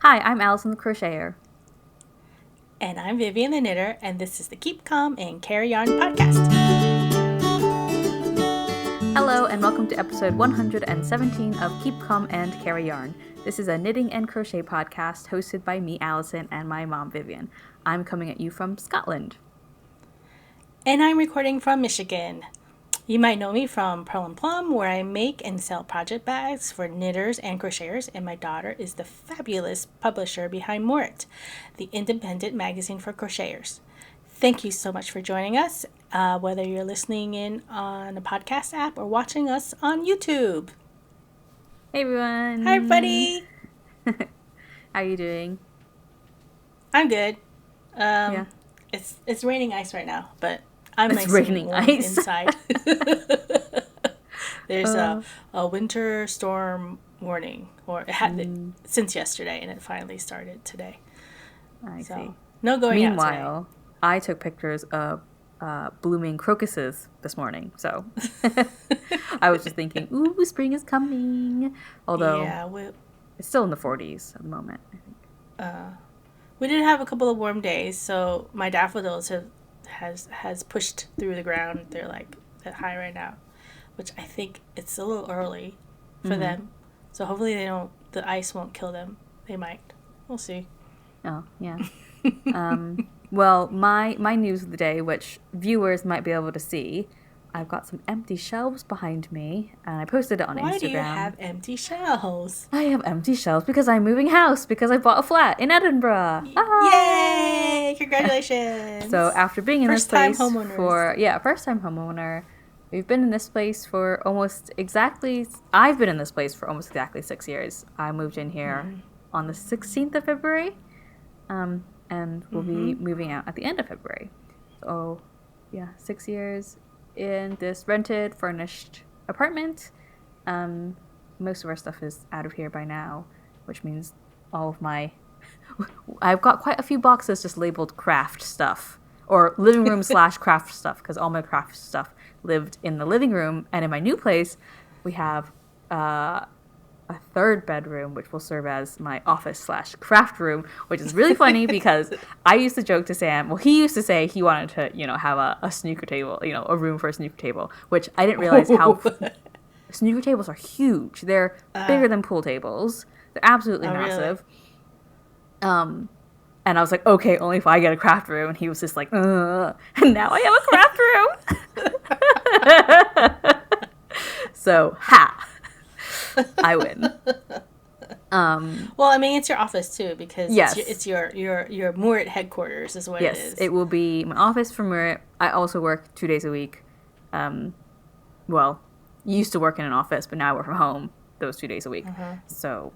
Hi, I'm Allison the Crocheter. And I'm Vivian the Knitter, and this is the Keep Calm and Carry Yarn podcast. Hello, and welcome to episode 117 of Keep Calm and Carry Yarn. This is a knitting and crochet podcast hosted by me, Allison, and my mom, Vivian. I'm coming at you from Scotland. And I'm recording from Michigan. You might know me from Pearl and Plum, where I make and sell project bags for knitters and crocheters, and my daughter is the fabulous publisher behind Morit, the independent magazine for crocheters. Thank you so much for joining us, whether you're listening in on a podcast app or watching us on YouTube. Hey, everyone. Hi, everybody. How are you doing? I'm good. Yeah. It's raining ice right now, but I'm It's raining ice inside. There's a winter storm warning, or it had since yesterday, and it finally started today. I see. No going out today. Meanwhile, I took pictures of blooming crocuses this morning, so I was just thinking, ooh, spring is coming. Although it's still in the 40s at the moment, I think. We did have a couple of warm days, so my daffodils has pushed through the ground. They're like that high right now, which I think it's a little early for them. So hopefully the ice won't kill them. They might. We'll see. Oh, yeah. Well, my news of the day, which viewers might be able to see, I've got some empty shelves behind me, and I posted it on Instagram. Why do you have empty shelves? I have empty shelves because I'm moving house, because I bought a flat in Edinburgh. Yay! Congratulations! So after being in this place first-time homeowner, we've been in this place for I've been in this place for almost exactly 6 years. I moved in here on the 16th of February, and we'll be moving out at the end of February. So, 6 years in this rented, furnished apartment. Most of our stuff is out of here by now, which means I've got quite a few boxes just labeled craft stuff, or living room / craft stuff, because all my craft stuff lived in the living room. And in my new place, we have a third bedroom, which will serve as my office / craft room, which is really funny because I used to joke to Sam, he used to say he wanted to, have a snooker table, a room for a snooker table, which I didn't realize how snooker tables are huge. They're bigger than pool tables. They're absolutely massive. Really? And I was like, okay, only if I get a craft room. And he was just like, and now I have a craft room. So, I win. Well, I mean, it's your office too, because yes. it's your Morit headquarters is what it is. Yes, it will be my office for Morit. I also work 2 days a week. Used to work in an office, but now I work from home those 2 days a week. So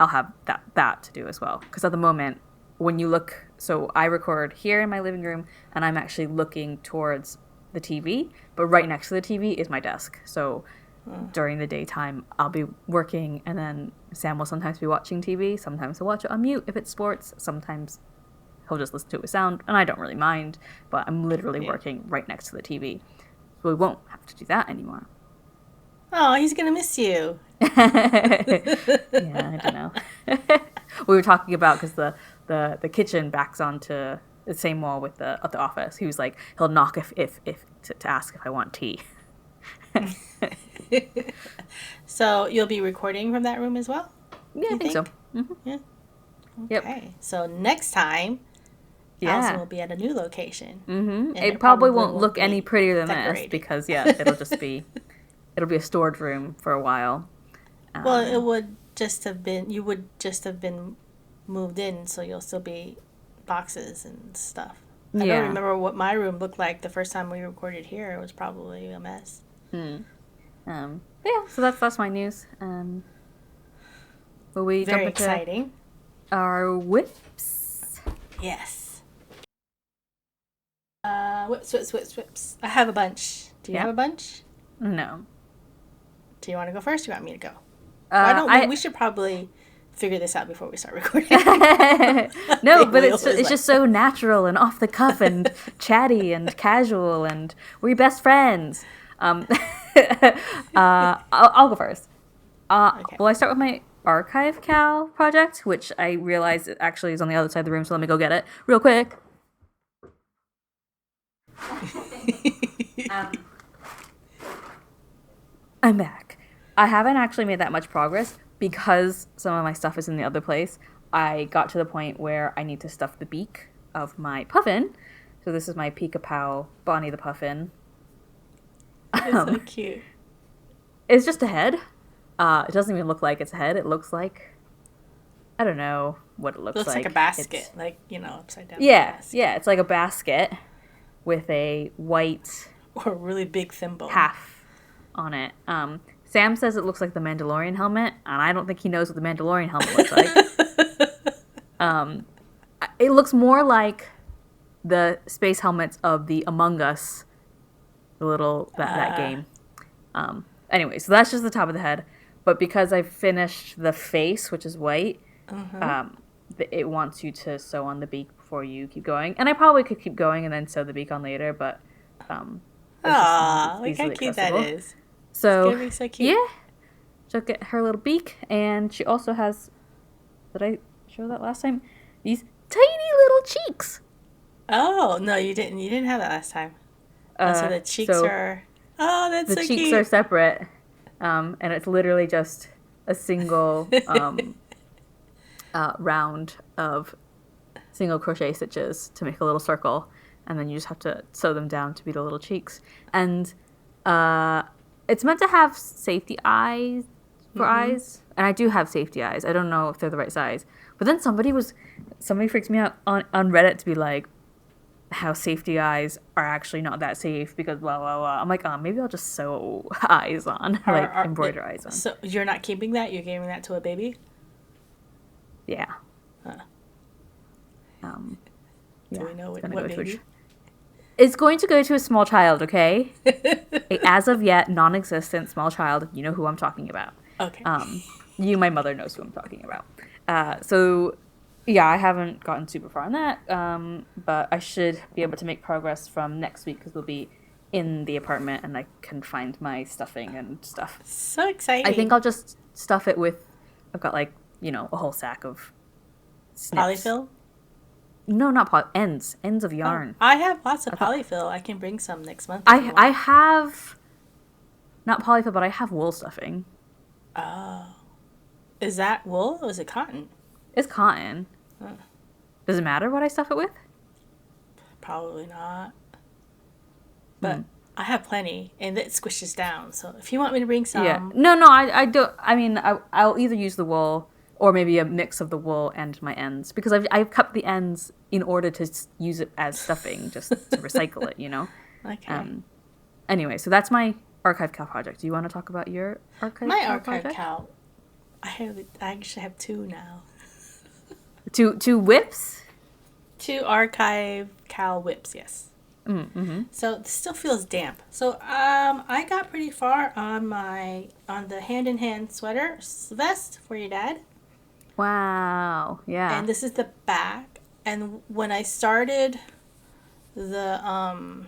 I'll have that to do as well. Because at the moment, when you look, so I record here in my living room, and I'm actually looking towards the TV, but right next to the TV is my desk. So during the daytime, I'll be working, and then Sam will sometimes be watching TV. Sometimes he'll watch it on mute if it's sports. Sometimes he'll just listen to it with sound, and I don't really mind, but I'm literally working right next to the TV. So we won't have to do that anymore. Oh, he's going to miss you. Yeah, I don't know. We were talking about, because the kitchen backs onto the same wall with the office. He was like, he'll knock if to ask if I want tea. So you'll be recording from that room as well? Yeah, I think so. Mm-hmm. Yeah. Yep. Okay. So next time, Allison will be at a new location. Mm-hmm. It probably won't look any prettier than this, because it'll just be a storage room for a while. Well, you would just have been moved in, so you'll still be boxes and stuff. I don't remember what my room looked like the first time we recorded here. It was probably a mess. So that's my news. Will we Very jump into exciting. Our whips? Yes. Whips. I have a bunch. Do you have a bunch? No. Do you want to go first? Or do you want me to go? Why don't we should probably figure this out before we start recording. No, but it's just so natural and off the cuff and chatty and casual, and we're best friends. I'll go first. Okay. Well, I start with archive cow project, which I realized it actually is on the other side of the room, so let me go get it real quick. I'm back. I haven't actually made that much progress because some of my stuff is in the other place. I got to the point where I need to stuff the beak of my puffin. So this is my Peek-a-Pow Bonny the Puffin. It's so cute. It's just a head. It doesn't even look like it's a head. It looks like, I don't know what it looks like. It looks like a basket, upside down. Yeah, yeah. It's like a basket with a white or a really big thimble half on it. Sam says it looks like the Mandalorian helmet, and I don't think he knows what the Mandalorian helmet looks like. It looks more like the space helmets of the Among Us, that game. Anyway, so that's just the top of the head. But because I've finished the face, which is white, it wants you to sew on the beak before you keep going. And I probably could keep going and then sew the beak on later, but look how cute that is. So, it's gonna be so cute. Yeah. She'll get her little beak, and she also has, did I show that last time? These tiny little cheeks. Oh, no, you didn't. You didn't have that last time. So the cheeks are... Oh, that's so cute. The cheeks are separate, and it's literally just a single round of single crochet stitches to make a little circle, and then you just have to sew them down to be the little cheeks. And it's meant to have safety eyes for eyes, and I do have safety eyes. I don't know if they're the right size. But then somebody freaked me out on Reddit to be like, how safety eyes are actually not that safe because blah, blah, blah. I'm like, maybe I'll just sew eyes on, embroider eyes on. So you're not keeping that? You're giving that to a baby? Yeah. Huh. Yeah, do we know what baby? It's going to go to a small child, okay? As of yet, non-existent small child. You know who I'm talking about. Okay. My mother knows who I'm talking about. So... yeah, I haven't gotten super far on that, but I should be able to make progress from next week because we'll be in the apartment and I can find my stuffing and stuff. So exciting. I think I'll just stuff it with, I've got a whole sack of snips. Polyfill? No, not ends of yarn. I have lots of polyfill. I can bring some next month. I have, not polyfill, but I have wool stuffing. Oh. Is that wool or is it cotton? It's cotton. Huh. Does it matter what I stuff it with? Probably not. But I have plenty, and it squishes down. So if you want me to bring some... Yeah. No, I don't. I mean, I'll either use the wool or maybe a mix of the wool and my ends. Because I've cut the ends in order to use it as stuffing, just to recycle it, you know? Okay. Anyway, so that's my archive cow project. Do you want to talk about your archive cow project? My archive cow... I actually have two now. Two whips? 2 archive cow whips, yes. Mm-hmm. So this still feels damp. So I got pretty far on the hand-in-hand sweater vest for your dad. Wow. Yeah. And this is the back. And when I started the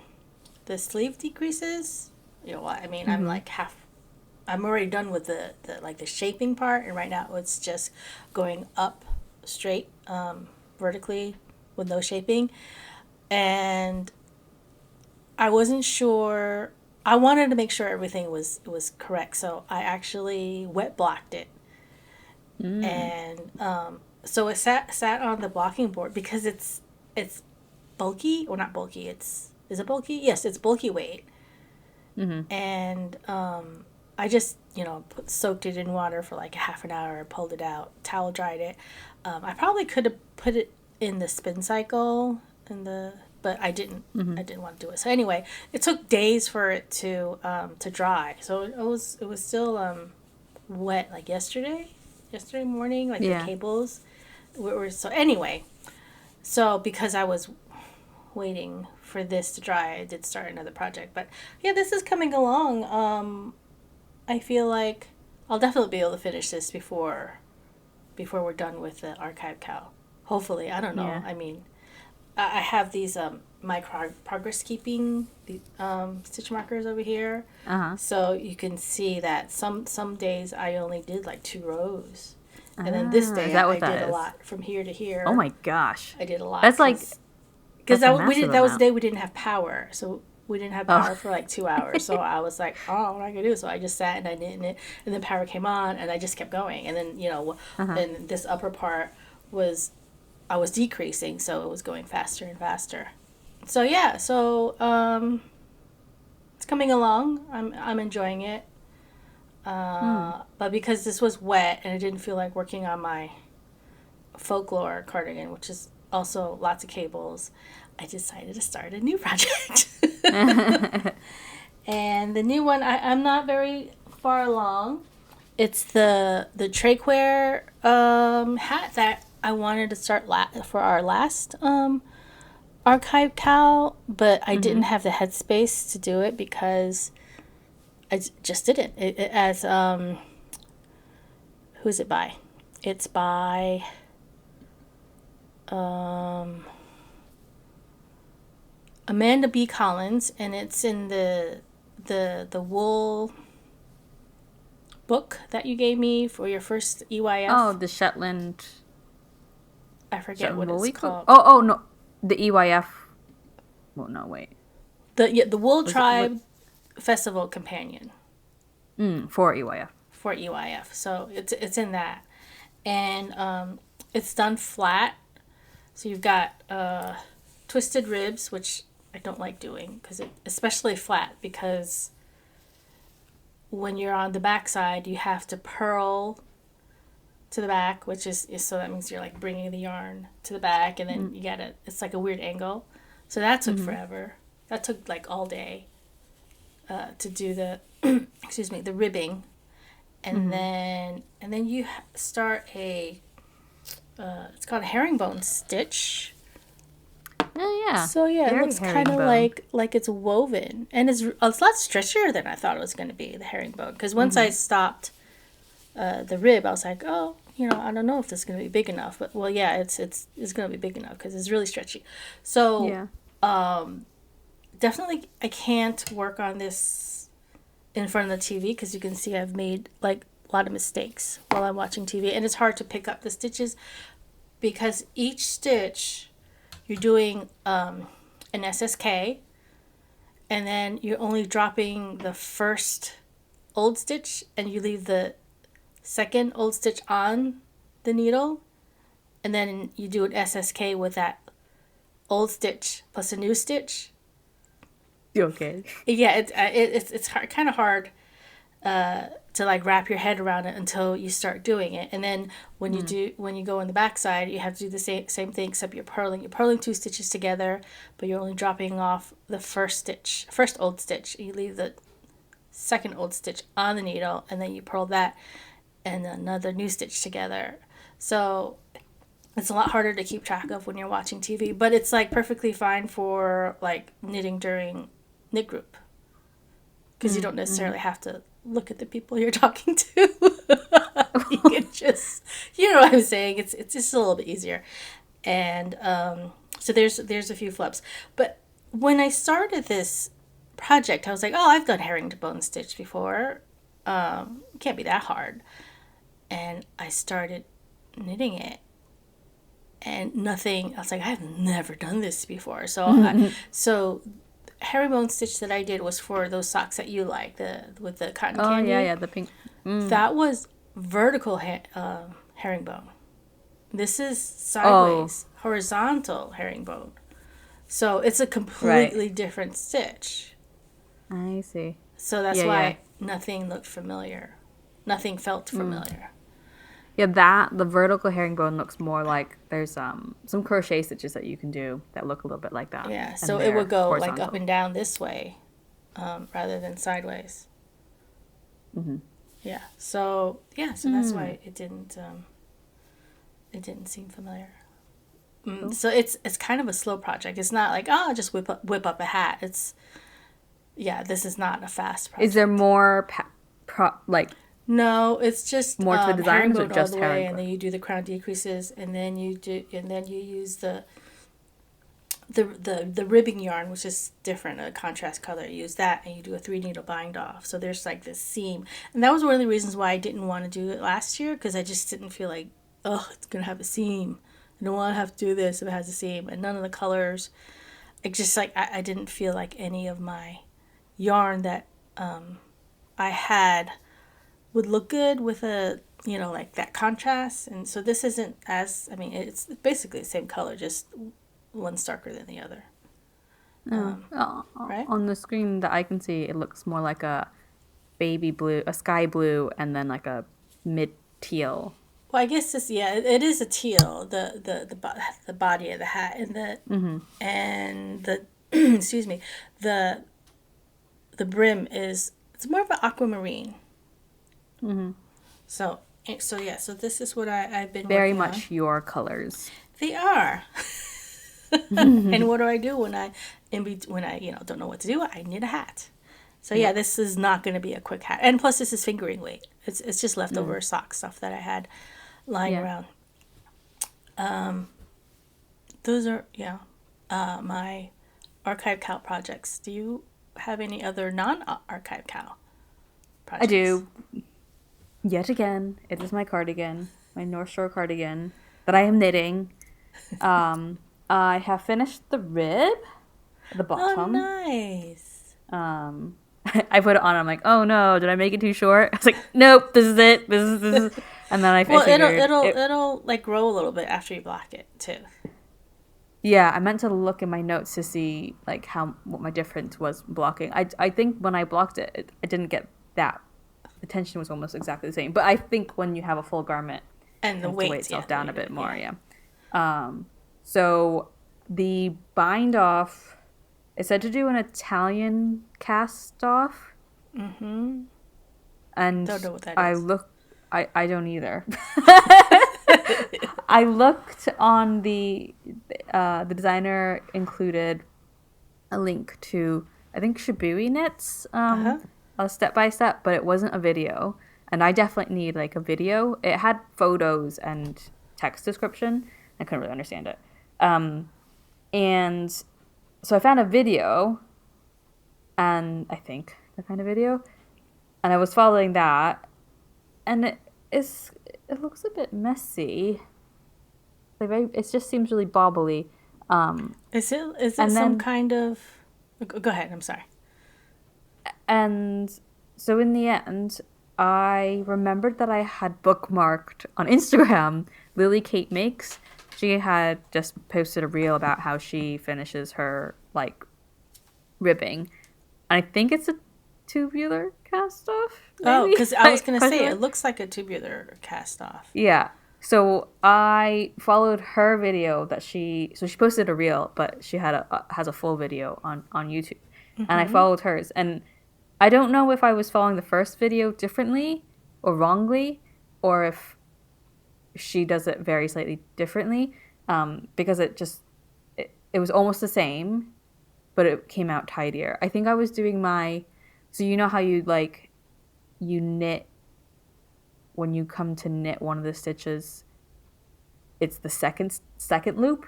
sleeve decreases, I'm like I'm already done with the shaping part, and right now it's just going up straight vertically with no shaping. And I wasn't sure. I wanted to make sure everything was correct, so I actually wet blocked it. And so it sat on the blocking board because it's bulky, or not bulky. Is it bulky? Yes, it's bulky weight. Mm-hmm. And I just soaked it in water for like a half an hour, pulled it out, towel dried it. I probably could have put it in the spin cycle but I didn't. I didn't want to do it. So anyway, it took days for it to dry. So it was still wet like yesterday morning, like the cables were. So anyway, so because I was waiting for this to dry, I did start another project. But yeah, this is coming along. I feel like I'll definitely be able to finish this before we're done with the archive cow. Hopefully, I don't know. Yeah. I mean, I have these my progress keeping stitch markers over here. Uh-huh. So you can see that some days I only did like 2 rows, And then this day is that what I that did a is? lot from here to here. Oh my gosh. I did a lot. That's like because that's a that massive was the amount. day we didn't have power, so we didn't have power for like 2 hours. So I was like, oh, what am I gonna do? So I just sat and I knit it, and then power came on, and I just kept going. And then and this upper part was I was decreasing, so it was going faster and faster. So yeah, it's coming along. I'm enjoying it. But because this was wet and I didn't feel like working on my Folklore Cardigan, which is also lots of cables, I decided to start a new project. And the new one, I'm not very far along. It's the Traquair hat that I wanted to start for our last archive towel, but I didn't have the headspace to do it because I just didn't. Who's it by? It's by Amanda B. Collins, and it's in the wool book that you gave me for your first EYF. Oh, the Shetland. I forget what it's called. Oh no, the EYF. Well, no, wait. The Wool Tribe Festival Companion. For EYF. For EYF, so it's in that, and it's done flat. So you've got twisted ribs, which I don't like doing especially flat, because when you're on the back side, you have to purl to the back, which is so that means you're like bringing the yarn to the back, and then it's like a weird angle. So that took forever. That took like all day to do the excuse me, the ribbing, and then you start it's called a herringbone stitch. Oh yeah. So yeah, it looks kind of like it's woven, and it's a lot stretchier than I thought it was going to be, the herringbone. Because once I stopped the rib, I was like, oh, I don't know if this is going to be big enough. But well, yeah, it's going to be big enough because it's really stretchy. So definitely, I can't work on this in front of the TV because you can see I've made like a lot of mistakes while I'm watching TV, and it's hard to pick up the stitches because each stitch you're doing an SSK, and then you're only dropping the first old stitch, and you leave the second old stitch on the needle, and then you do an SSK with that old stitch plus a new stitch. You okay? Yeah, it's kind of hard to like wrap your head around it until you start doing it. And then when you go on the back side, you have to do the same thing, except you're purling 2 stitches together, but you're only dropping off the first old stitch. You leave the second old stitch on the needle, and then you purl that and another new stitch together. So it's a lot harder to keep track of when you're watching TV, but it's like perfectly fine for like knitting during knit group, because you don't necessarily have to look at the people you're talking to. You can just, what I'm saying. It's just a little bit easier, and so there's a few flips. But when I started this project, I was like, oh, I've done herringbone stitch before. It can't be that hard. And I started knitting it, and nothing. I was like, I've never done this before. So so herringbone stitch that I did was for those socks that you like, with the cotton candy. Oh yeah, the pink. That was vertical herringbone. This is sideways, horizontal herringbone. So it's a completely different stitch. I see. So that's why nothing looked familiar. Nothing felt familiar. Yeah, the vertical herringbone looks more like there's some crochet stitches that you can do that look a little bit like that. Yeah, so it would go horizontal, like up and down this way, rather than sideways. Yeah. So that's why it didn't seem familiar. So it's kind of a slow project. It's not like, oh, just whip up a hat. This is not a fast project. Is there more No, it's just more to the designs, or just all the way, and then you do the crown decreases, and then you use the the ribbing yarn, which is different, a contrast color. You use that and you do a 3 needle bind off. So there's like this seam. And that was one of the reasons why I didn't want to do it last year, because I just didn't feel like, oh, it's going to have a seam. I don't want to have to do this if it has a seam. And none of the colors, it just like, I didn't feel like any of my yarn that I had would look good with a, like that contrast. And so this isn't as, I mean, it's basically the same color, just one's darker than the other. Right? On the screen that I can see, it looks more like a baby blue, a sky blue, and then like a mid teal. Well, I guess it is a teal, the body of the hat, and the excuse me, the brim it's more of an aquamarine. So this is what I've been very working much on. Your colors. They are. And what do I do when I don't know what to do? I knit a hat. So this is not going to be a quick hat, and plus this is fingering weight. It's just leftover sock stuff that I had lying around. Those are my archive cow projects. Do you have any other non-archive cow projects? I do. Yet again, it is my cardigan, my North Shore cardigan that I am knitting. I have finished the rib, the bottom. Oh, nice. I put it on. I'm like, oh no, did I make it too short? I was like, nope, this is it. This is. And then I figured it'll like grow a little bit after you block it too. Yeah, I meant to look in my notes to see like what my difference was blocking. I think when I blocked it, I didn't get that. The tension was almost exactly the same. But I think when you have a full garment, and the weight weigh itself down a bit more. Yeah. So the bind off, it said to do an Italian cast off. And don't know what that is. I don't either. I looked on the designer included a link to, I think, Shibui Knits, a step-by-step, but it wasn't a video. And I definitely need like a video. It had photos and text description. I couldn't really understand it. And so I found a video, and I think the kind of video, and I was following that, and it looks a bit messy. Like it just seems really bobbly. Is it some kind of? Go ahead. I'm sorry. And so in the end, I remembered that I had bookmarked on Instagram Lily Kate Makes. She had just posted a reel about how she finishes her like ribbing. And I think it's a tubular cast off. Maybe? Oh, because I was gonna say it looks like a tubular cast off. Yeah. So I followed her video that she posted a reel, but she has a full video on YouTube, and I followed hers. And I don't know if I was following the first video differently or wrongly, or if she does it very slightly differently, because it was almost the same, but it came out tidier. I think I was doing so you know how you knit, when you come to knit one of the stitches, it's the second loop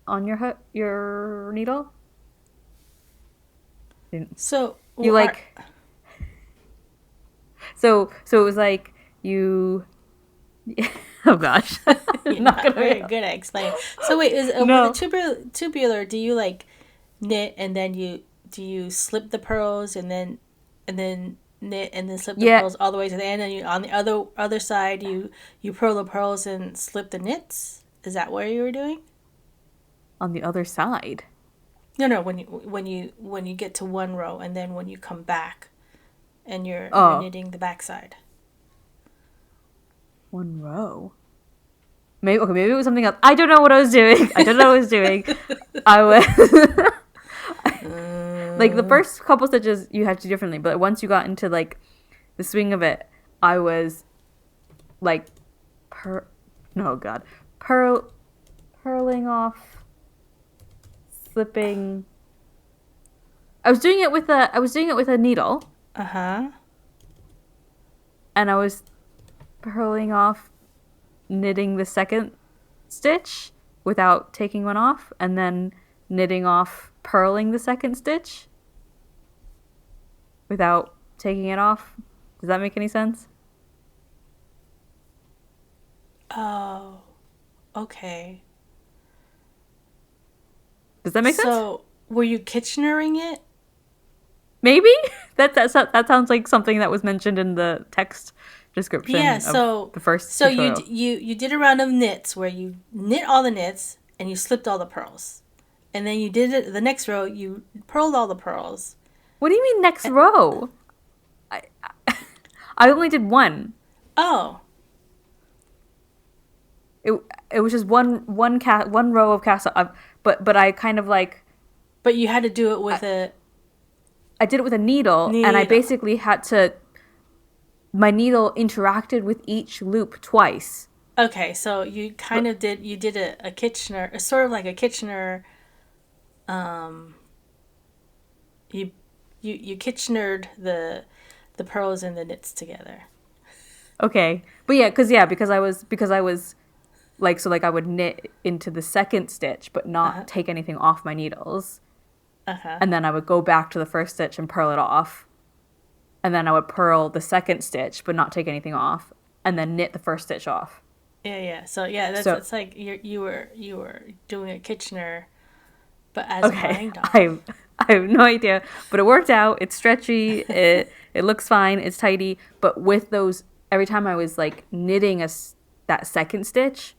on your needle. So you so it was like you. Oh gosh, you're not very good at explaining. So wait, with the tubular, do you like knit and then do you slip the pearls and then knit and then slip the pearls all the way to the end, and you on the other side you purl the pearls and slip the knits? Is that what you were doing? On the other side? No. When you get to one row, and then when you come back, and you're knitting the back side. One row. Maybe it was something else. I don't know what I was doing. I was like the first couple stitches you had to do differently, but once you got into like the swing of it, I was like purling off, slipping. I was doing it with a needle. And I was purling off, knitting the second stitch, without taking one off, and then knitting off, purling the second stitch without taking it off. Does that make any sense? Oh, okay. Does that make sense? So, were you Kitchenering it? Maybe that sounds like something that was mentioned in the text description. Yeah. Of the first so tutorial. you did a round of knits where you knit all the knits and you slipped all the pearls, and then you did it the next row. You purled all the pearls. What do you mean next row? I I only did one. Oh. It was just one row of cast. But I kind of like. But you had to do it with I did it with a needle, and I basically had to. My needle interacted with each loop twice. Okay, so you kind of did. You did a Kitchener, sort of like a Kitchener. You Kitchenered the pearls and the knits together. Okay, but yeah, because I was like I would knit into the second stitch, but not take anything off my needles, and then I would go back to the first stitch and purl it off, and then I would purl the second stitch, but not take anything off, and then knit the first stitch off. Yeah. So yeah, it's like you were doing a Kitchener, but as a wind off. I have no idea, but it worked out. It's stretchy. It looks fine. It's tidy. But with those, every time I was like knitting that second stitch,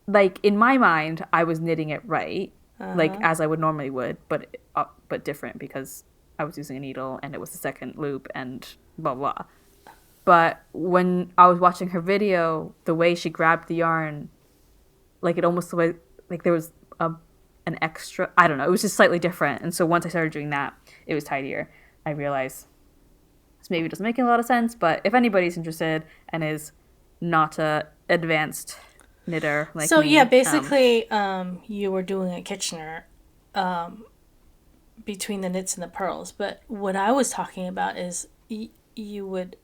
like in my mind, I was knitting it right, like as I would normally would, but different because I was using a needle and it was the second loop and blah blah. But when I was watching her video, the way she grabbed the yarn, like it almost like there was an extra, I don't know, it was just slightly different. And so once I started doing that, it was tidier. I realized this maybe doesn't make a lot of sense, but if anybody's interested and is not a advanced knitter like so me, yeah, basically you were doing a Kitchener between the knits and the pearls. But what I was talking about is you would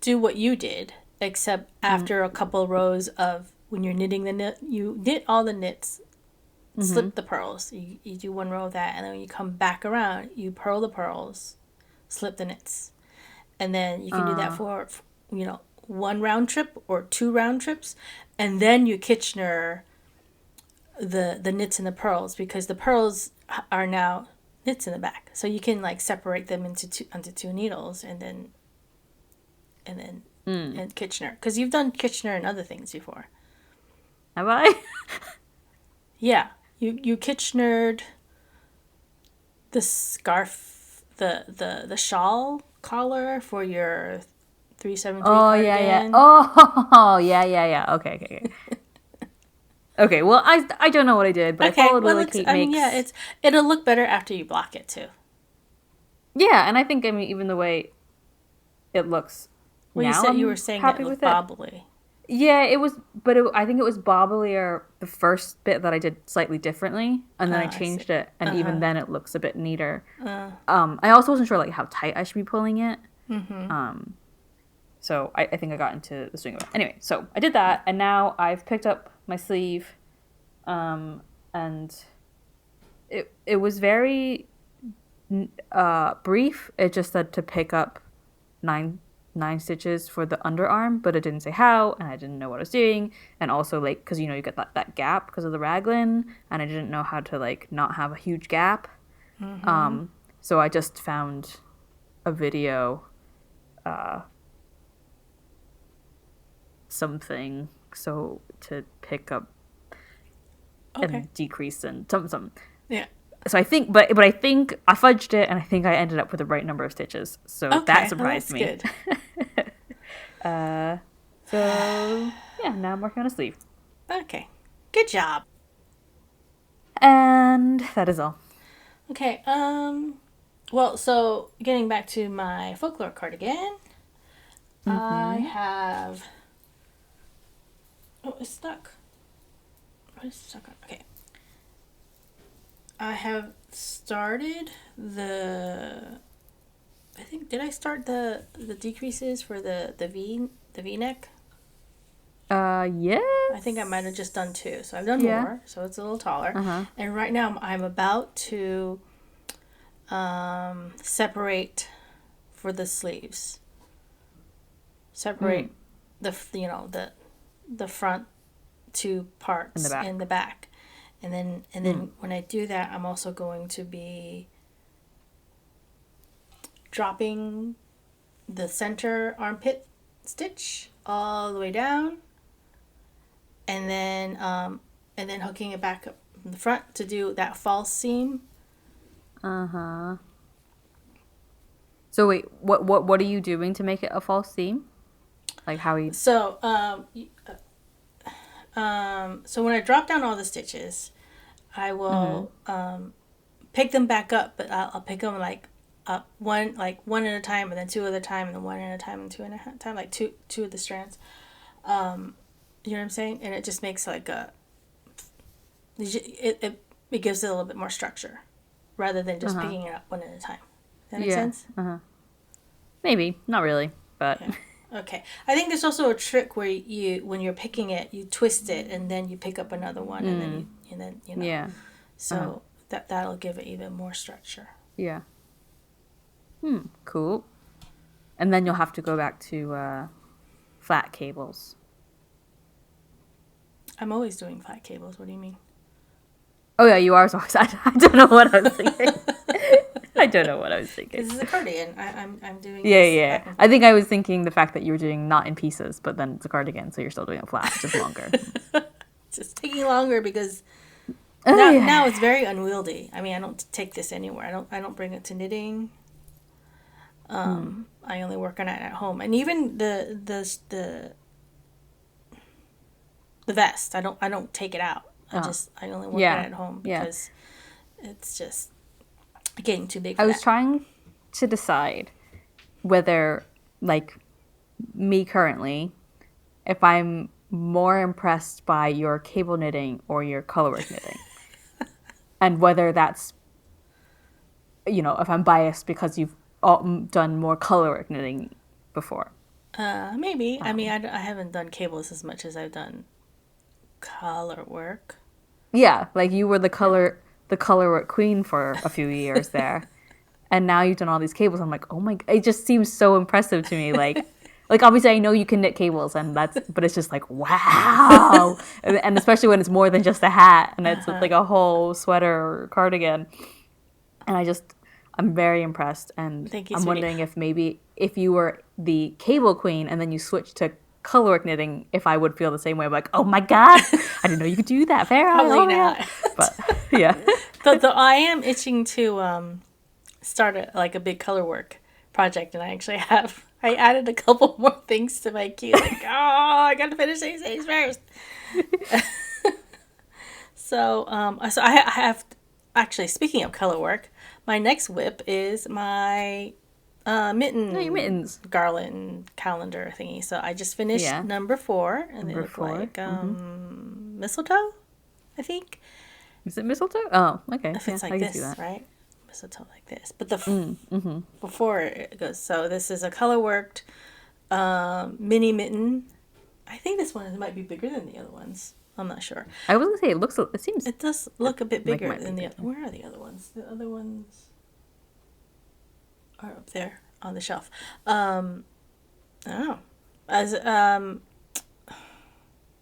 do what you did, except after a couple rows of when you're knitting the knit, you knit all the knits, slip the pearls. You do one row of that, and then when you come back around, you purl the pearls, slip the knits, and then you can do that for one round trip or 2 round trips, and then you Kitchener the knits and the pearls, because the pearls are now knits in the back, so you can like separate them onto 2 needles, and then and Kitchener, because you've done Kitchener and other things before. Have I? Yeah, you Kitchenered the scarf, the shawl collar for your 373 cardigan. Yeah. Okay. Okay, well, I don't know what I did, but I followed Lily Kate Makes. Yeah, it'll look better after you block it too. Yeah, and I think even the way it looks now, you were saying that it looked bobbly. Yeah, it was, but I think it was bobblier the first bit that I did slightly differently, and then I changed it, and even then it looks a bit neater. I also wasn't sure like how tight I should be pulling it. So I think I got into the swing of it. Anyway, so I did that, and now I've picked up my sleeve, and it was very brief. It just said to pick up 9 stitches for the underarm, but it didn't say how, and I didn't know what I was doing. And also, like, because you get that gap because of the raglan, and I didn't know how to like not have a huge gap. So I just found a video, something so to pick up and decrease and some. Yeah. So I think, but I think I fudged it, and I think I ended up with the right number of stitches. So that surprised me. Good. So yeah, now I'm working on a sleeve. Okay, good job. And that is all. Okay. Well, so getting back to my folklore cardigan, I have. Oh, it's stuck. What is stuck on? Okay. I have started I think, did I start the decreases for the V neck? Yes. I think I might have just done 2. So I've done Yeah. more. So it's a little taller. Uh-huh. And right now I'm about to separate for the sleeves. Separate the front 2 parts In the back. back. And then when I do that, I'm also going to be dropping the center armpit stitch all the way down, and then hooking it back up in the front to do that false seam. Uh-huh. So wait, what are you doing to make it a false seam? Like how you... So so when I drop down all the stitches, I will pick them back up, but I'll pick them up one at a time, and then 2 at a time, and then 1 at a time, and 2 at a time, like two of the strands. You know what I'm saying? And it just makes like it gives it a little bit more structure, rather than just picking it up 1 at a time. Does that make sense? Maybe, not really, but... Yeah. Okay. I think there's also a trick where when you're picking it, you twist it, and then you pick up another one, and then you know. Yeah. So that'll give it even more structure. Yeah. Cool. And then you'll have to go back to flat cables. I'm always doing flat cables. What do you mean? Oh yeah, you are always... I don't know what I was thinking. I don't know what I was thinking. This is a cardigan. I'm doing. Yeah. I think I was thinking the fact that you were doing not in pieces, but then it's a cardigan, so you're still doing it flat, just longer. It's just taking longer because now it's very unwieldy. I mean, I don't take this anywhere. I don't bring it to knitting. I only work on it at home, and even the vest. I don't take it out. I only work on it at home because it's just getting too big for I was that. trying to decide whether, like, me currently, if I'm more impressed by your cable knitting or your colorwork knitting. And whether that's, if I'm biased because you've done more colorwork knitting before. Maybe. I mean, I haven't done cables as much as I've done color work. Yeah, like you were the colorwork queen for a few years there, and now you've done all these cables. I'm like, oh my! It just seems so impressive to me. Like obviously I know you can knit cables, but it's just like wow, and especially when it's more than just a hat and it's like a whole sweater or cardigan, and I'm very impressed, and Thank you, I'm sweetie. wondering if maybe if you were the cable queen and then you switched to colorwork knitting, if I would feel the same way. I'm like, oh my god, I didn't know you could do that, Farrah. Probably not. But yeah. Though I am itching to start a big colorwork project, and I added a couple more things to my queue. Like, I got to finish these things first. So I have actually, speaking of colorwork, my next whip is my mittens garland calendar thingy. So I just finished number 4, and they look like mistletoe, I think. Is it mistletoe? Oh, okay. If it's like this, right? Mistletoe like this. But before it goes, so this is a colorworked mini mitten. I think this one might be bigger than the other ones. I'm not sure. I was gonna say it does look a bit bigger than the other. Where are the other ones? The other ones are up there on the shelf. I don't know.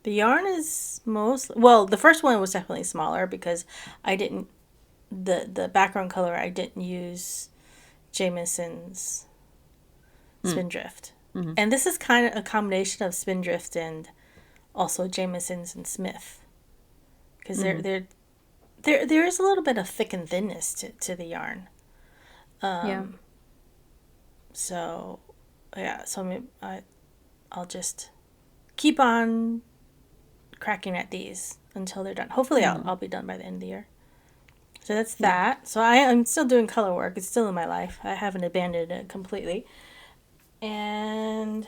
The yarn is the first one was definitely smaller because I didn't the background color, I didn't use Jamieson's Spindrift. Mm-hmm. And this is kind of a combination of Spindrift and also Jamieson's and Smith, because there is a little bit of thick and thinness to the yarn. So I'll just keep on cracking at these until they're done. Hopefully I'll be done by the end of the year. So that's that. So I'm still doing color work. It's still in my life. I haven't abandoned it completely. And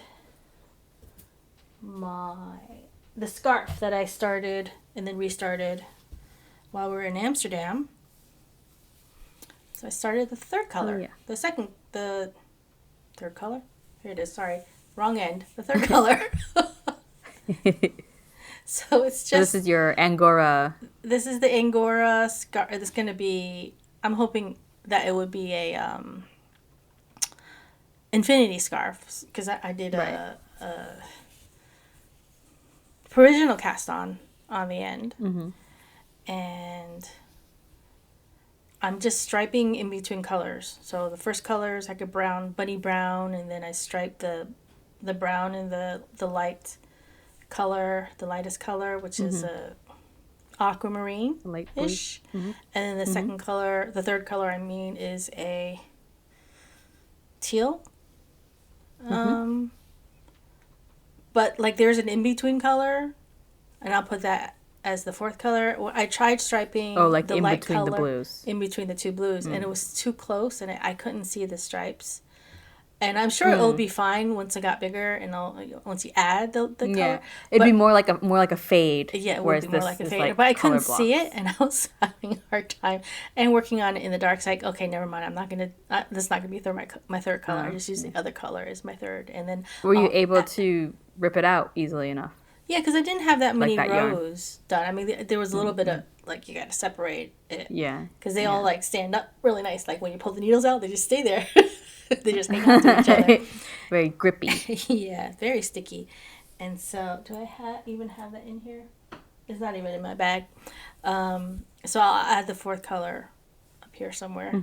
the scarf that I started and then restarted while we were in Amsterdam. So I started the third color. The third color? Here it is, sorry. Wrong end. The third color. So it's So this just, is your Angora. this is the Angora scarf. It's going to be, I'm hoping that it would be a infinity scarf because I did Right. a provisional cast on the end. Mm-hmm. And I'm just striping in between colors. So the first color is like a brown, bunny brown, and then I stripe the brown and the light color, the lightest color, which is a aquamarine Light blue. ish. And then the second color, the third color I mean, is a teal. But like there's an in between color, and I'll put that as the fourth color. Well, I tried striping Oh, like the in light between the color blues. in between the two blues, and it was too close, and I couldn't see the stripes. And I'm sure it'll be fine once it got bigger, and once you add the color. Yeah, it'd be more like a fade. Yeah, it would whereas be more this like a is fade. like But I color couldn't see blocks. it, and I was having a hard time. And working on it in the dark, it's like, okay, never mind. I'm not gonna. This is not gonna be my third color. I just use the other color as my third, and then Were you I'll able to rip it out easily enough? yeah, because I didn't have that many that yarn. rows done. I mean, there was a little bit of like you got to separate it. Yeah. Because they all like stand up really nice. Like when you pull the needles out, they just stay there. They just hang on to each other. Very grippy. Yeah, very sticky. And so, do I even have that in here? It's not even in my bag. So I'll add the fourth color up here somewhere,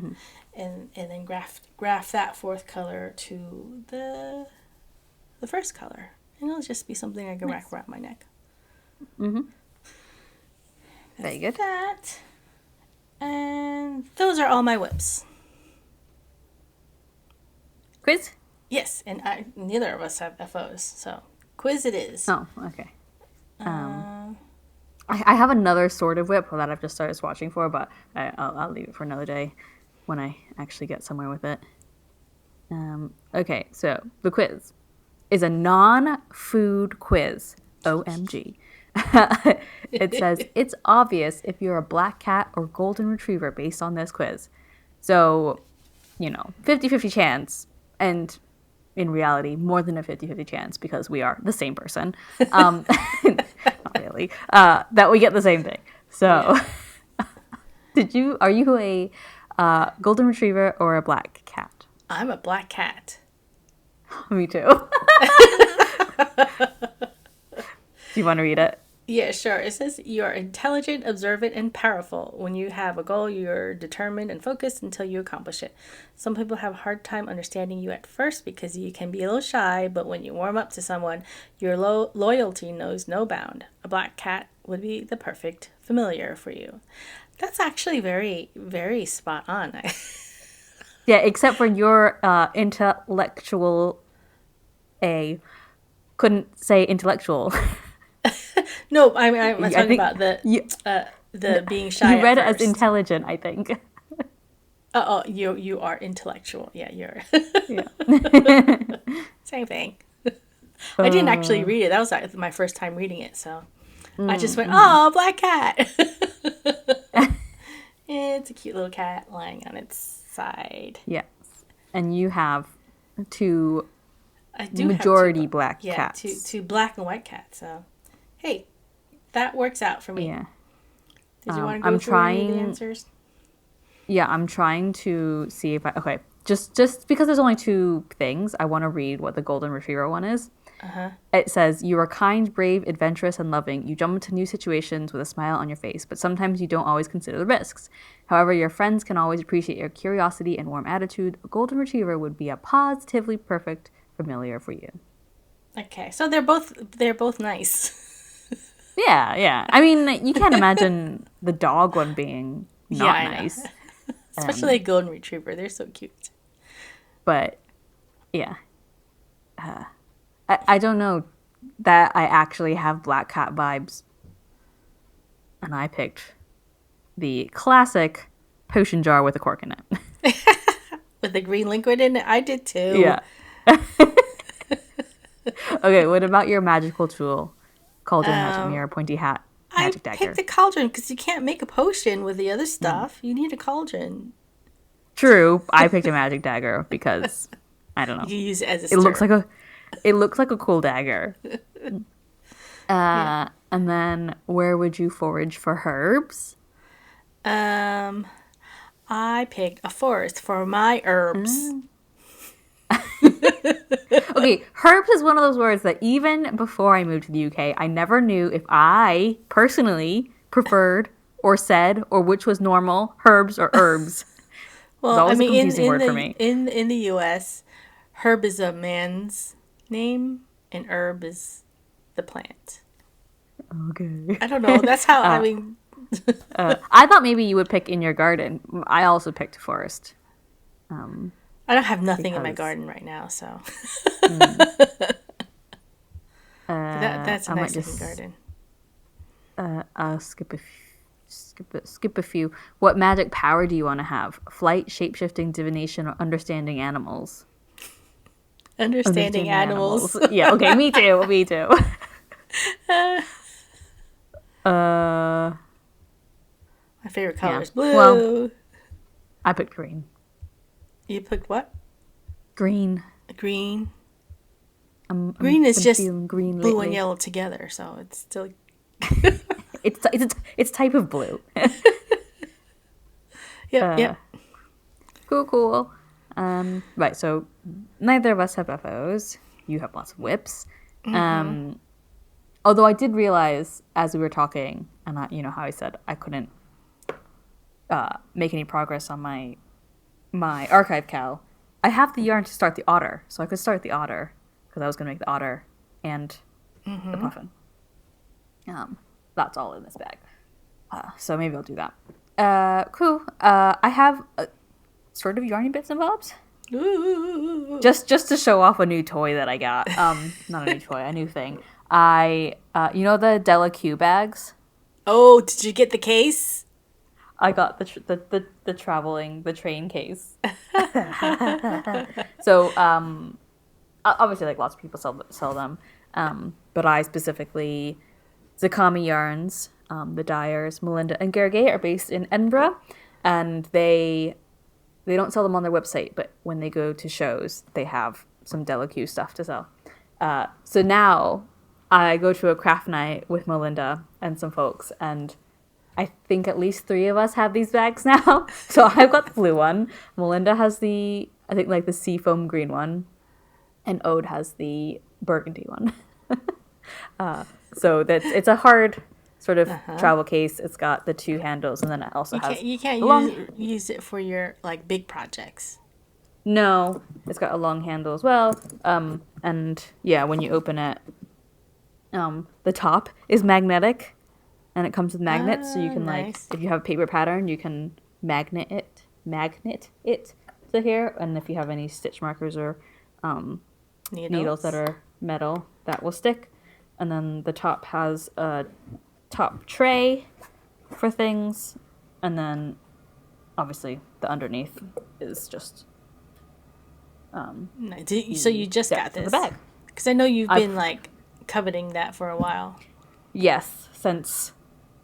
and then graft that fourth color to the first color, and it'll just be something I can wrap around my neck. Very good. That, and those are all my whips. Quiz? Yes, and neither of us have FOs, so quiz it is. Oh, okay. I have another sort of whip that I've just started swatching for, but I'll leave it for another day when I actually get somewhere with it. Okay, so the quiz is a non-food quiz. OMG. It says, it's obvious if you're a black cat or golden retriever based on this quiz. So, 50-50 chance, and in reality, more than a 50-50 chance because we are the same person. Not really. That we get the same thing. So, are you a golden retriever or a black cat? I'm a black cat. Me too. Do you want to read it? Yeah, sure. It says you are intelligent, observant, and powerful. When you have a goal, you're determined and focused until you accomplish it. Some people have a hard time understanding you at first because you can be a little shy, but when you warm up to someone, your loyalty knows no bound. A black cat would be the perfect familiar for you. That's actually very, very spot on. Yeah, except for your intellectual couldn't say intellectual. No, I'm talking about the being shy. You read it at as first. intelligent, I think. Oh, you are intellectual. Yeah, you're. Yeah. Same thing. I didn't actually read it. That was my first time reading it, so I just went, "Oh, black cat." It's a cute little cat lying on its side. Yes. And you have two I do majority have black cats. two black and white cats. So, hey, that works out for me. Yeah. Did you want to go through any of the answers? Yeah, I'm trying to see if okay. Just because there's only two things, I want to read what the golden retriever one is. It says, you are kind, brave, adventurous, and loving. You jump into new situations with a smile on your face, but sometimes you don't always consider the risks. However, your friends can always appreciate your curiosity and warm attitude. A golden retriever would be a positively perfect familiar for you. Okay, so they're both nice. Yeah. I mean, you can't imagine the dog one being not I know. nice. Especially a golden retriever. They're so cute. But, yeah. I don't know that I actually have black cat vibes. And I picked the classic potion jar with a cork in it. With the green liquid in it, I did too. Yeah. Okay, what about your magical tool? Cauldron, magic mirror, pointy hat, magic I dagger. picked the cauldron because you can't make a potion with the other stuff. You need a cauldron. True, I picked a magic dagger because I don't know. You use it as a It looks like a cool dagger. And then where would you forage for herbs? I picked a forest for my herbs. Okay, herbs is one of those words that even before I moved to the UK, I never knew if I personally preferred or said or which was normal, herbs or herbs. It was Well, I always a mean, confusing word for me. in the U.S., herb is a man's name, and herb is the plant. Okay. I don't know. That's how I mean. I thought maybe you would pick in your garden. I also picked forest. I don't have nothing in my Because- garden right now, so that's a I might nice looking just garden. I'll skip a few. What magic power do you want to have? Flight, shape-shifting, divination, or understanding animals? Understanding animals. Yeah, okay, me too. Me too. uh, My favorite color yeah. is blue. Well, I picked green. You picked what? Green. Green. Green is been just feeling green Blue lately. and yellow together, so it's still. It's type of blue. Yep. Cool. Right, so neither of us have FOs. You have lots of whips. Although I did realize as we were talking, and you know how I said I couldn't make any progress on my archive cow. I have the yarn to start the otter, so I could start the otter because I was going to make the otter and the puffin. That's all in this bag. So maybe I'll do that. Cool. I have sort of yarny bits and bobs. Ooh. Just to show off a new toy that I got. Not a new toy, a new thing. You know the Della Q bags? Oh, did you get the case? I got the train case. So obviously like lots of people sell them, but I specifically Zakami Yarns, the dyers Melinda and Gargay are based in Edinburgh, and they don't sell them on their website, but when they go to shows, they have some Della Q stuff to sell. So now I go to a craft night with Melinda and some folks, and I think at least 3 of us have these bags now. So I've got the blue one. Melinda has I think like the seafoam green one, and Ode has the burgundy one. So it's a hard sort of travel case. It's got the 2 handles, and then it also has You can't the long. use it for your like big projects. No, it's got a long handle as well. And yeah, when you open it, the top is magnetic, and it comes with magnets, so you can nice. if you have a paper pattern, you can magnet it to here, and if you have any stitch markers or needles that are metal, that will stick. And then the top has a top tray for things, and then obviously the underneath is just Nice. So you just got depth of this the bag. because I know you've been like coveting that for a while. Yes, since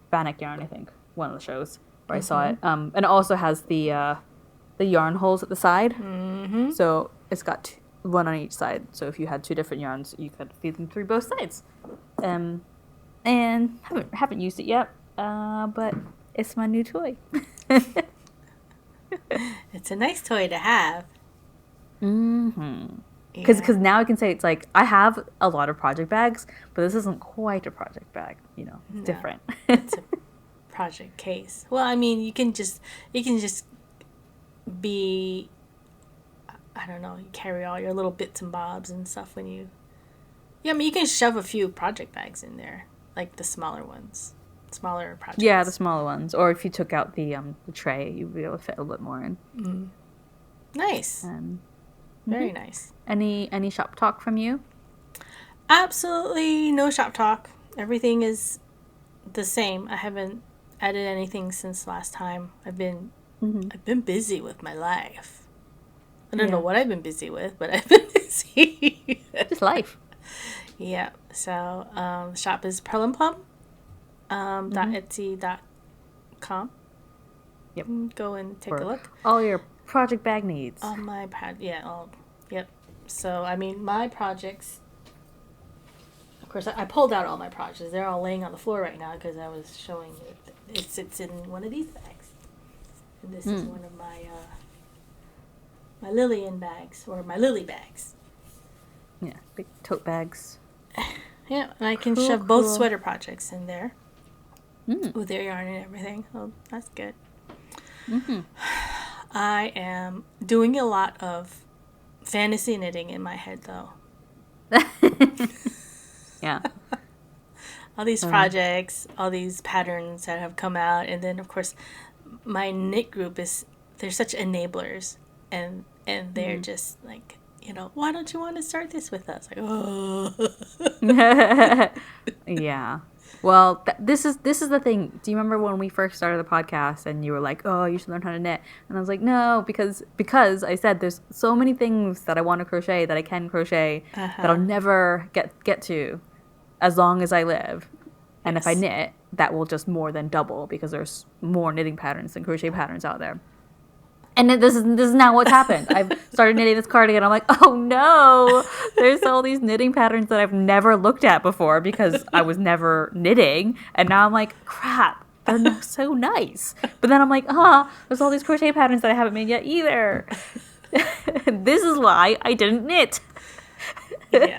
Bannock Yarn, I think one of the shows where I saw it. And it also has the yarn holes at the side, so it's got one on each side. So if you had 2 different yarns, you could feed them through both sides. And haven't used it yet, but it's my new toy. It's a nice toy to have. Because now I can say it's like I have a lot of project bags, but this isn't quite a project bag. You know, it's different. It's a project case. Well, I mean, you can just be, I don't know, you carry all your little bits and bobs and stuff when you. Yeah, I mean, you can shove a few project bags in there, like the smaller ones, smaller projects. Yeah, the smaller ones. Or if you took out the tray, you'd be able to fit a little bit more in. Nice. Very nice. Any shop talk from you? Absolutely no shop talk. Everything is the same. I haven't added anything since last time. I've been busy with my life. I don't know what I've been busy with, but I've been busy. Just life. Yeah. So the shop is pearlandplum. .etsy.com. Yep. Go and take a look. All your project bag needs. On my pad, yeah. Yep. So I mean, my projects course, I pulled out all my projects. They're all laying on the floor right now because I was showing it sits in one of these bags. And this is one of my my Lillian bags, or my Lily bags. Yeah, big tote bags. Yeah, and I can shove both sweater projects in there with their yarn and everything. Oh, that's good. I am doing a lot of fantasy knitting in my head, though. Yeah. All these projects, all these patterns that have come out, and then of course my knit group they're such enablers, and they're just like, why don't you want to start this with us? Like, oh. Yeah. Well, this is the thing. Do you remember when we first started the podcast and you were like, "Oh, you should learn how to knit," and I was like, "No," because I said there's so many things that I want to crochet that I can crochet that I'll never get to as long as I live, and if I knit, that will just more than double because there's more knitting patterns than crochet patterns out there. And this is now what's happened. I've started knitting this cardigan. I'm like, oh no, there's all these knitting patterns that I've never looked at before because I was never knitting. And now I'm like, crap, they're so nice. But then I'm like, there's all these crochet patterns that I haven't made yet either. This is why I didn't knit. Yeah.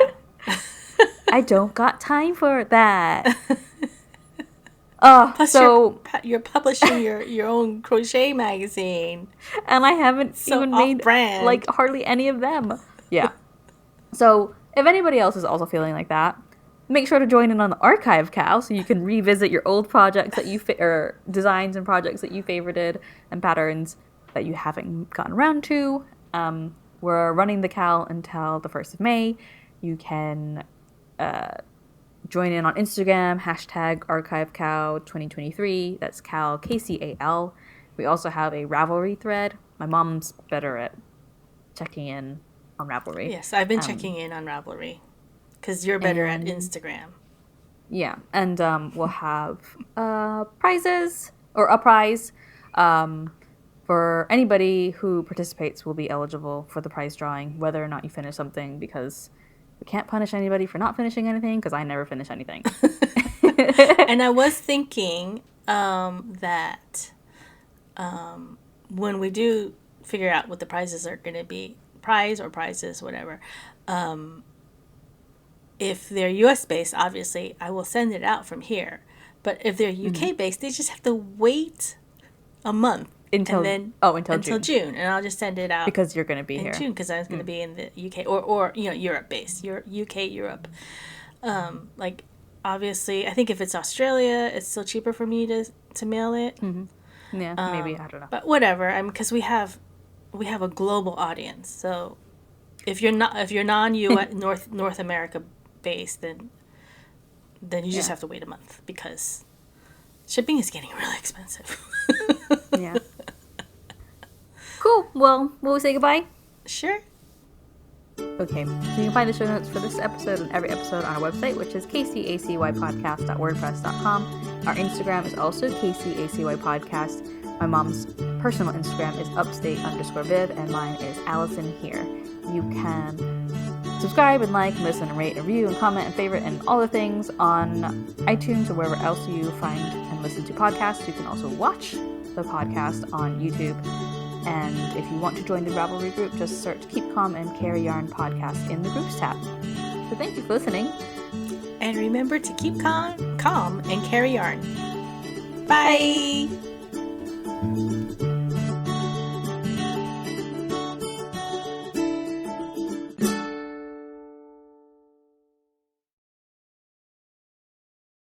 I don't got time for that. Plus you're publishing your own crochet magazine, and I haven't even made like hardly any of them. Yeah. So if anybody else is also feeling like that, make sure to join in on the archive, Cal, so you can revisit your old projects that you or designs and projects that you favorited and patterns that you haven't gotten around to. We're running the Cal until the 1st of May. You can join in on Instagram, #ArchiveCal2023. That's Cal, KCAL. We also have a Ravelry thread. My mom's better at checking in on Ravelry. Yes, I've been checking in on Ravelry because you're better at Instagram. Yeah, and we'll have prizes, or a prize. For anybody who participates will be eligible for the prize drawing, whether or not you finish something, because we can't punish anybody for not finishing anything, because I never finish anything. And I was thinking that when we do figure out what the prizes are going to be, prizes, whatever, if they're US based, obviously I will send it out from here. But if they're UK based, they just have to wait a month until June, and I'll just send it out because you're going to be in here June, because I was going to be in the UK or Europe based, UK Europe. Like obviously, I think if it's Australia, it's still cheaper for me to mail it. Yeah, maybe, I don't know. But whatever, because we have a global audience. So if you're non-US North America based, then you just have to wait a month, because shipping is getting really expensive. Yeah. Cool. Well, will we say goodbye? Sure. Okay. So you can find the show notes for this episode and every episode on our website, which is kcacypodcast.wordpress.com. Our Instagram is also kcacypodcast. My mom's personal Instagram is upstate_Viv, and mine is Allison here. You can subscribe and like and listen and rate and review and comment and favorite and all the things on iTunes or wherever else you find and listen to podcasts. You can also watch the podcast on YouTube. And if you want to join the Ravelry group, just search Keep Calm and Carry Yarn podcast in the groups tab. So thank you for listening. And remember to keep calm and carry yarn. Bye. Bye.